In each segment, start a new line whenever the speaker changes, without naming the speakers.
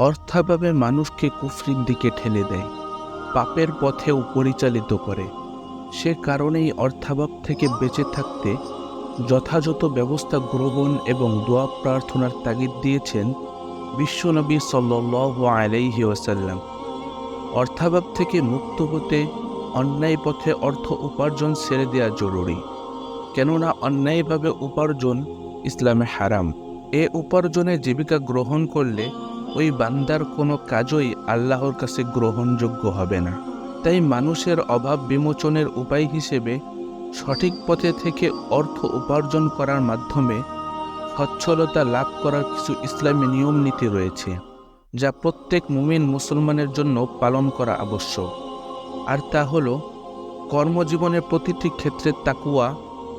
অর্থাভাবে মানুষকে কুফরির দিকে ঠেলে দেয়, পাপের পথেও পরিচালিত করে। সে কারণেই অর্থাভাব থেকে বেঁচে থাকতে যথাযথ ব্যবস্থা গ্রহণ এবং দোয়া প্রার্থনার তাগিদ দিয়েছেন বিশ্বনবী সাল্লাল্লাহু আলাইহি ওয়াসাল্লাম। অর্থাভাব থেকে মুক্ত হতে অন্যায় পথে অর্থ উপার্জন ছেড়ে দেওয়া জরুরি, কেননা অন্যায়ভাবে উপার্জন ইসলামে হারাম। এ উপার্জনে জীবিকা গ্রহণ করলে ওই বান্দার কোনো কাজই আল্লাহর কাছে গ্রহণযোগ্য হবে না। তাই মানুষের অভাব বিমোচনের উপায় হিসেবে সঠিক পথে থেকে অর্থ উপার্জন করার মাধ্যমে সচ্ছলতা লাভ করার কিছু ইসলামী নিয়ম নীতি রয়েছে, যা প্রত্যেক মুমিন মুসলমানের জন্য পালন করা আবশ্যক। আর তা হল কর্মজীবনের প্রতিটি ক্ষেত্রে তাকওয়া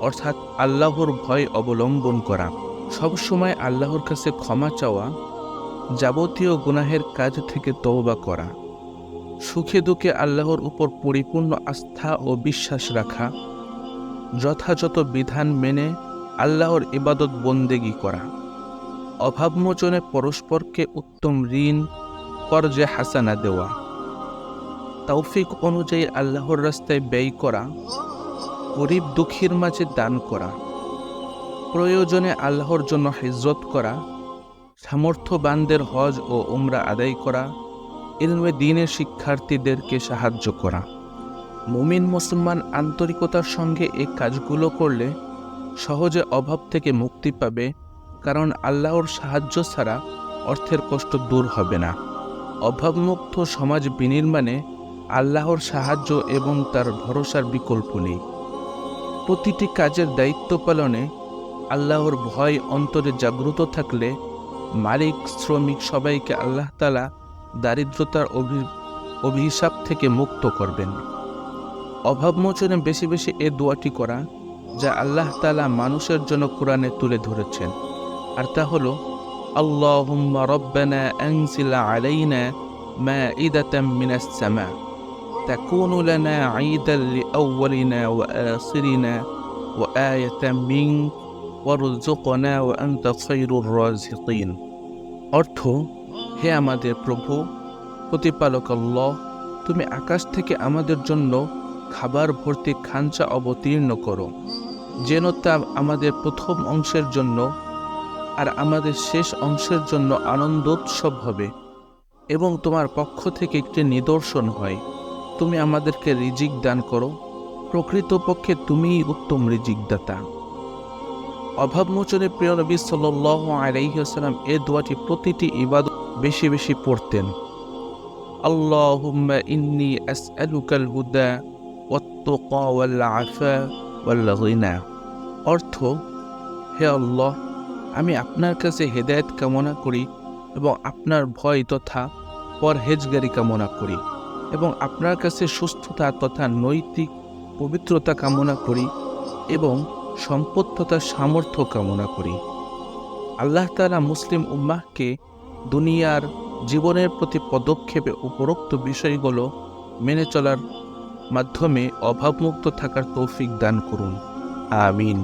অর্থাৎ আল্লাহর ভয় অবলম্বন করা, সবসময় আল্লাহর কাছে ক্ষমা চাওয়া, যাবতীয় গুনাহের কাজ থেকে তওবা করা, সুখে দুঃখে আল্লাহর উপর পরিপূর্ণ আস্থা ও বিশ্বাস রাখা, যথাযথ বিধান মেনে আল্লাহর ইবাদত বন্দেগী করা, অভাবমোচনে পরস্পরকে উত্তম ঋণ কর্জে হাসানা দেওয়া, তৌফিক অনুযায়ী আল্লাহর রাস্তায় ব্যয় করা, গরিব দুঃখীর মাঝে দান করা, প্রয়োজনে আল্লাহর জন্য হিজরত করা, সামর্থ্যবানদের হজ ও উমরা আদায় করা, ইলমে দ্বীনের শিক্ষার্থীদেরকে সাহায্য করা। মুমিন মুসলমান আন্তরিকতার সঙ্গে এই কাজগুলো করলে সহজে অভাব থেকে মুক্তি পাবে, কারণ আল্লাহর সাহায্য ছাড়া অর্থের কষ্ট দূর হবে না। অভাবমুক্ত সমাজ বিনির্মাণে আল্লাহর সাহায্য এবং তার ভরসার বিকল্প নেই। প্রতিটি কাজের দায়িত্ব পালনে আল্লাহর ভয় অন্তরে জাগ্রত থাকলে মালিক শ্রমিক সবাইকে আল্লাহ তাআলা দারিদ্রতার অভিশাপ থেকে মুক্ত করবেন। অভাবমোচনে বেশি বেশি এ দোয়াটি করা, যা আল্লাহ তাআলা মানুষের জন্য কোরআনে তুলে ধরেছেন, আর তা হলো আল্লাহুম্মা রব্বানা আনজিল আলাইনা মাঈদাতাম মিনাস সামা তাকুনু লানা ঈদান লিআউওয়ালিনা ওয়া আখিরিনা ওয়া আয়াতাম মিনক ওয়ারযুকনা ওয়া আনতা খায়রুর রাযিকিন। অর্থ: হে আমাদের প্রভু, প্রতিপালক আল্লাহ, তুমি আকাশ থেকে আমাদের জন্য খাবার ভর্তি খাঞ্চা অবতীর্ণ করো, যেন তা আমাদের প্রথম অংশের জন্য আর আমাদের শেষ অংশের জন্য আনন্দোৎসব হবে এবং তোমার পক্ষ থেকে একটি নিদর্শন হয়। তুমি আমাদেরকে রিজিক দান করো, প্রকৃতপক্ষে তুমিই উত্তম রিজিক দাতা। অভাবমোচনে প্রিয় নবী সাল্লাল্লাহু আলাইহি ওয়াসাল্লাম এই দোয়াটি প্রতিটি ইবাদত বেশি বেশি পড়তেন। আল্লাহুম্মা ইন্নী আসআলুকাল হুদা ওয়াত-তুকা ওয়াল আফা ওয়াল গিনা। অর্থ: হে আল্লাহ, আমি আপনার কাছে হেদায়েত কামনা করি এবং আপনার ভয় তথা পরহেজগারি কামনা করি এবং আপনার কাছে সুস্থতা তথা নৈতিক পবিত্রতা কামনা করি এবং সম্পদ তথা সামর্থ্য কামনা করি। আল্লাহ তাআলা মুসলিম উম্মাহকে দুনিয়ার জীবনের প্রতি পদক্ষেপে উপরোক্ত বিষয়গুলো মেনে চলার মাধ্যমে অভাবমুক্ত থাকার তৌফিক দান করুন। আমিন।